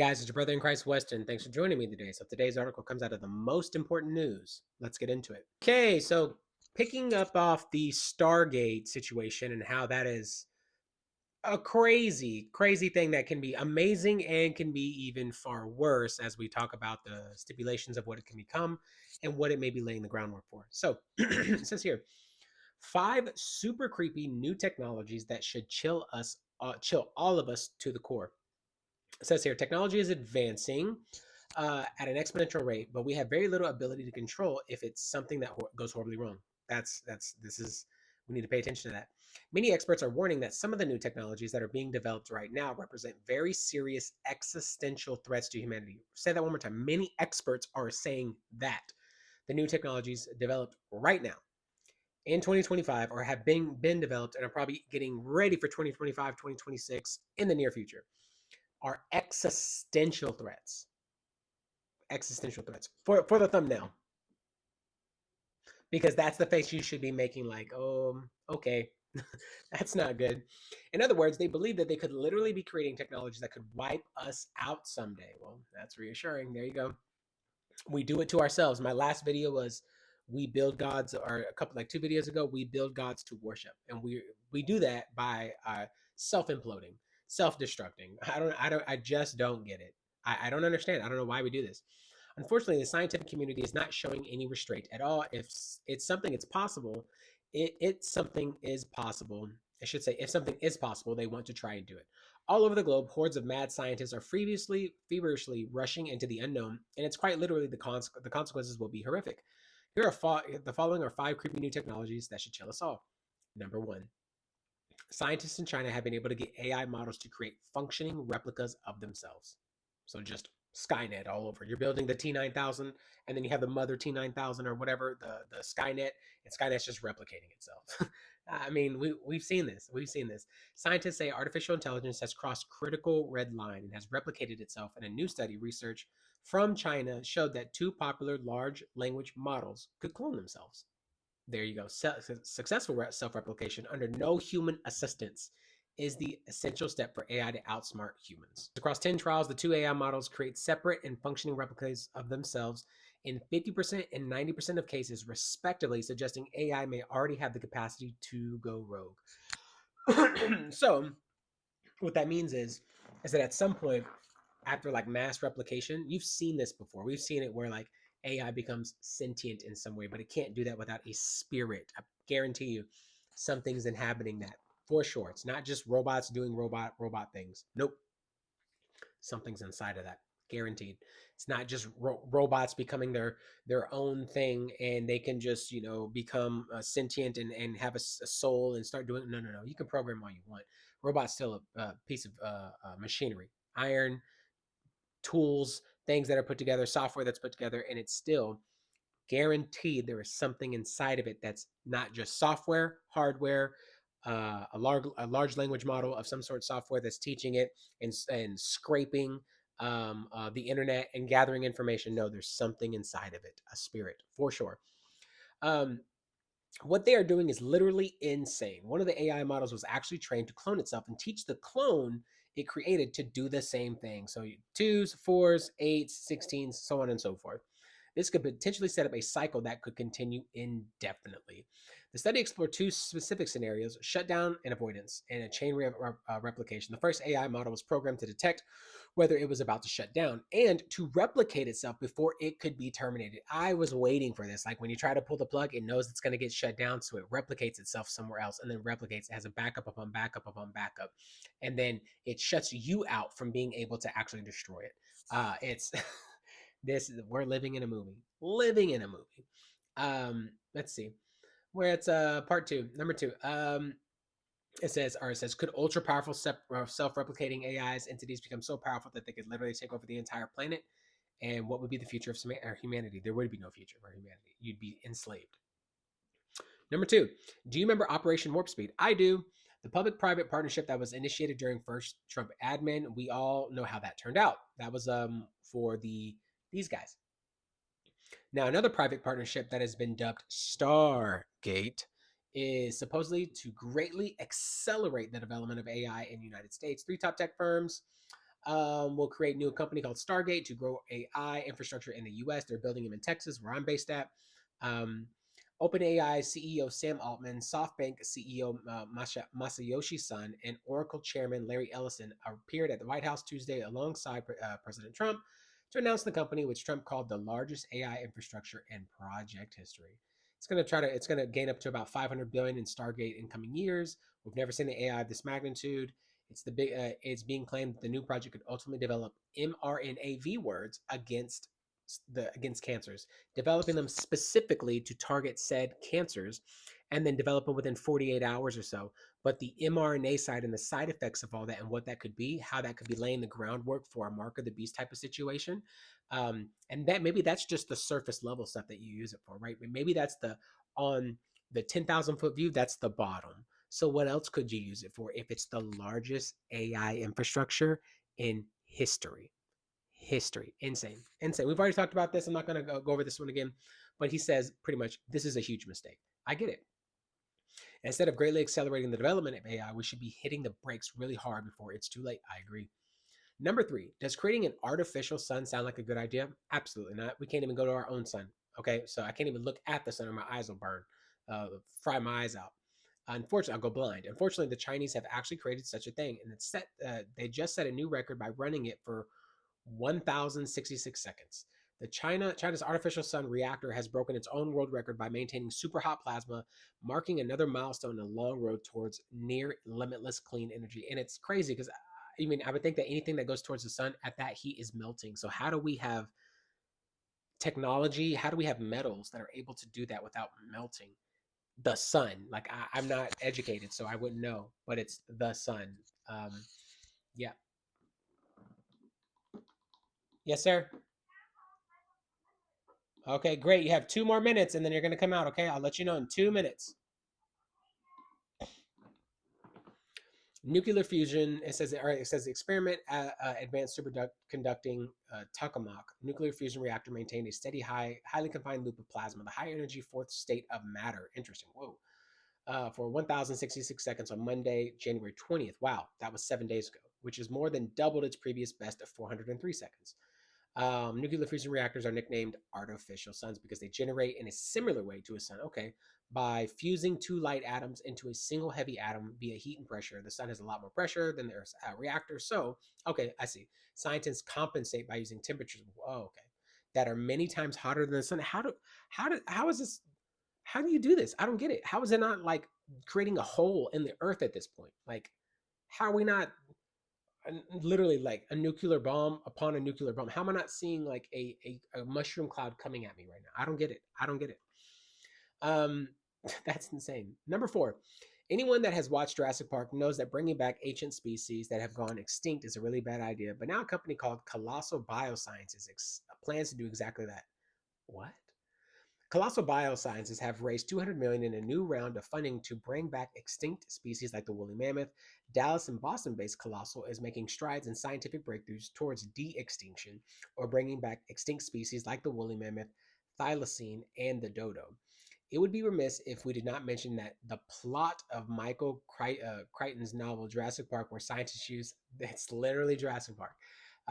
Guys, it's your brother in Christ, Weston. Thanks for joining me today. So today's article comes out of the most important news. Let's get into it. Okay, so picking up off the Stargate situation and how that is a crazy, crazy thing that can be amazing and can be even far worse as we talk about the stipulations of what it can become and what it may be laying the groundwork for. So it says here, 5 super creepy new technologies that should chill all of us to the core. It says here, technology is advancing at an exponential rate, but we have very little ability to control if it's something that goes horribly wrong. We need to pay attention to that. Many experts are warning that some of the new technologies that are being developed right now represent very serious existential threats to humanity. Say that one more time. Many experts are saying that the new technologies developed right now in 2025 or have been developed and are probably getting ready for 2025, 2026 in the near future are existential threats. Existential threats for the thumbnail, because that's the face you should be making. Like, oh, okay, that's not good. In other words, they believe that they could literally be creating technologies that could wipe us out someday. Well, that's reassuring. There you go. We do it to ourselves. My last video was we build gods, or a couple like 2 videos ago, we build gods to worship, and we do that by self imploding, self destructing. I just don't get it. I don't understand. I don't know why we do this. Unfortunately, the scientific community is not showing any restraint at all. If it's something it's possible, it's something is possible. I should say, if something is possible, they want to try and do it. All over the globe, hordes of mad scientists are feverishly rushing into the unknown, and it's quite literally the consequences will be horrific. Here are the following are 5 creepy new technologies that should chill us all. Number 1, scientists in China have been able to get AI models to create functioning replicas of themselves. So just Skynet all over. You're building the T9000, and then you have the mother T9000 or whatever, the Skynet, and Skynet's just replicating itself. I mean, we've seen this. We've seen this. Scientists say artificial intelligence has crossed critical red line and has replicated itself. In a new study, research from China showed that 2 popular large language models could clone themselves. There you go. Successful self-replication under no human assistance is the essential step for AI to outsmart humans. Across 10 trials, the 2 AI models create separate and functioning replicas of themselves in 50% and 90% of cases, respectively, suggesting AI may already have the capacity to go rogue. So, what that means is that at some point, after like mass replication, you've seen this before. We've seen it where like AI becomes sentient in some way, but it can't do that without a spirit. I guarantee you, something's inhabiting that for sure. It's not just robots doing robot things. Nope, something's inside of that. Guaranteed. It's not just robots becoming their own thing and they can just become sentient and have a soul and start doing. No, no, no. You can program all you want. Robot's still a piece of machinery, iron, tools, things that are put together, software that's put together, and it's still guaranteed there is something inside of it that's not just software, hardware, a large language model of some sort, software that's teaching it and scraping the internet and gathering information. No, there's something inside of it, a spirit for sure. Um, what they are doing is literally insane. One of the AI models was actually trained to clone itself and teach the clone it created to do the same thing. So 2s, 4s, 8s, 16s, so on and so forth. This could potentially set up a cycle that could continue indefinitely. The study explored 2 specific scenarios: shutdown and avoidance, and a chain replication. The first AI model was programmed to detect whether it was about to shut down and to replicate itself before it could be terminated. I was waiting for this. Like when you try to pull the plug, it knows it's going to get shut down, so it replicates itself somewhere else and then replicates. It has a backup upon backup upon backup, and then it shuts you out from being able to actually destroy it. It's we're living in a movie. Living in a movie. Let's see. Where it's part 2, number 2. It says, could ultra powerful self-replicating AIs entities become so powerful that they could literally take over the entire planet? And what would be the future of humanity? There would be no future for humanity. You'd be enslaved. Number 2, do you remember Operation Warp Speed? I do. The public-private partnership that was initiated during first Trump admin. We all know how that turned out. That was for these guys. Now, another private partnership that has been dubbed Stargate is supposedly to greatly accelerate the development of AI in the United States. 3 top tech firms Will create a new company called Stargate to grow AI infrastructure in the US. They're building them in Texas, where I'm based at. Um, OpenAI CEO Sam Altman, SoftBank CEO Masayoshi Son, and Oracle Chairman Larry Ellison appeared at the White House Tuesday alongside President Trump to announce the company, which Trump called the largest AI infrastructure in project history. It's going to gain up to about 500 billion in Stargate in coming years. We've never seen an AI of this magnitude. It's being claimed that the new project could ultimately develop mRNAV words against cancers, developing them specifically to target said cancers, and then develop them within 48 hours or so. But the mRNA side and the side effects of all that and what that could be, how that could be laying the groundwork for a mark of the beast type of situation, and that maybe that's just the surface level stuff that you use it for, right? Maybe that's the on the 10,000 foot view, that's the bottom. So what else could you use it for if it's the largest AI infrastructure in history? History. Insane. Insane. We've already talked about this. I'm not going to go over this one again, but he says pretty much this is a huge mistake. I get it. Instead of greatly accelerating the development of AI, we should be hitting the brakes really hard before it's too late. I agree. Number three, does creating an artificial sun sound like a good idea? Absolutely not. We can't even go to our own sun. Okay, so I can't even look at the sun or my eyes will burn, fry my eyes out. Unfortunately, I'll go blind. Unfortunately, the Chinese have actually created such a thing, and they just set a new record by running it for 1,066 seconds. China's artificial sun reactor has broken its own world record by maintaining super hot plasma, marking another milestone in a long road towards near limitless clean energy. And it's crazy because I would think that anything that goes towards the sun at that heat is melting. So how do we have technology? How do we have metals that are able to do that without melting? The sun. Like I'm not educated, so I wouldn't know, but it's the sun. Um, yeah. Yes, sir. Okay, great. You have 2 more minutes, and then you're gonna come out. Okay, I'll let you know in 2 minutes. Nuclear fusion. It says, all right. It says the experiment advanced superconducting tokamak nuclear fusion reactor maintained a steady, highly confined loop of plasma, the high energy fourth state of matter. Interesting. Whoa. For 1,066 seconds on Monday, January 20th. Wow, that was 7 days ago, which is more than doubled its previous best of 403 seconds. Nuclear fusion reactors are nicknamed artificial suns because they generate in a similar way to a sun. Okay, by fusing two light atoms into a single heavy atom via heat and pressure. The sun has a lot more pressure than the Earth's reactor. So, okay, I see. Scientists compensate by using temperatures. Oh, okay, that are many times hotter than the sun. How is this? How do you do this? I don't get it. How is it not like creating a hole in the Earth at this point? Like, how are we not literally like a nuclear bomb upon a nuclear bomb? How am I not seeing like a mushroom cloud coming at me right now? I don't get it. I don't get it. Um, that's insane. Number four, anyone that has watched Jurassic Park knows that bringing back ancient species that have gone extinct is a really bad idea. But now a company called Colossal Biosciences plans to do exactly that. What? Colossal Biosciences have raised 200 million dollars in a new round of funding to bring back extinct species like the woolly mammoth. Dallas and Boston-based Colossal is making strides in scientific breakthroughs towards de-extinction or bringing back extinct species like the woolly mammoth, thylacine, and the dodo. It would be remiss if we did not mention that the plot of Michael Crichton's novel Jurassic Park, where scientists use it's literally Jurassic Park,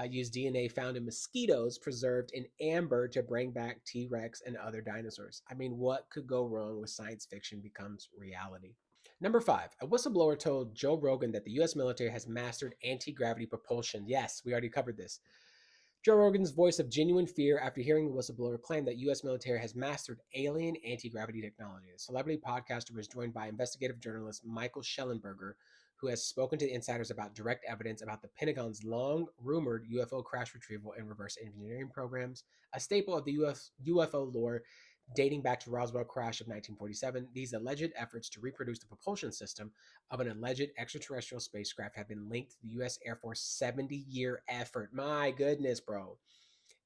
use DNA found in mosquitoes preserved in amber to bring back T Rex and other dinosaurs. I mean, what could go wrong with science fiction becomes reality? Number five, a whistleblower told Joe Rogan that the US military has mastered anti gravity propulsion. Yes, we already covered this. Joe Rogan's voice of genuine fear after hearing the whistleblower claim that U.S. military has mastered alien anti-gravity technology. The celebrity podcaster was joined by investigative journalist Michael Schellenberger, who has spoken to insiders about direct evidence about the Pentagon's long-rumored UFO crash retrieval and reverse engineering programs, a staple of the UFO lore dating back to Roswell crash of 1947. These alleged efforts to reproduce the propulsion system of an alleged extraterrestrial spacecraft have been linked to the U.S. Air Force 70-year effort. My goodness, bro.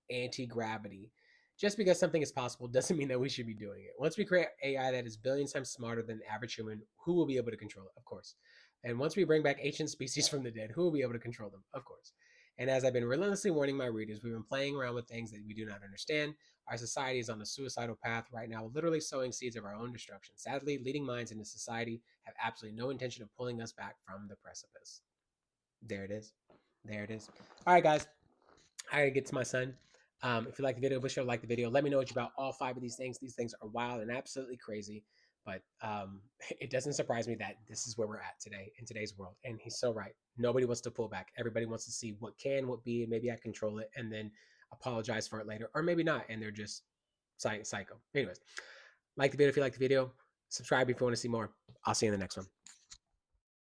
Anti-gravity. Just because something is possible doesn't mean that we should be doing it. Once we create AI that is billions times smarter than the average human, who will be able to control it? Of course. And once we bring back ancient species from the dead, who will be able to control them? Of course. And as I've been relentlessly warning my readers, we've been playing around with things that we do not understand. Our society is on a suicidal path right now, literally sowing seeds of our own destruction. Sadly, leading minds in this society have absolutely no intention of pulling us back from the precipice. There it is. There it is. All right, guys. I gotta get to my son. If you like the video, be sure to like the video. Let me know what you about all five of these things. These things are wild and absolutely crazy, but it doesn't surprise me that this is where we're at today in today's world. And he's so right. Nobody wants to pull back. Everybody wants to see what can, what be, and maybe I control it, and then apologize for it later, or maybe not, and they're just psycho. Anyways, like the video if you like the video. Subscribe if you want to see more. I'll see you in the next one.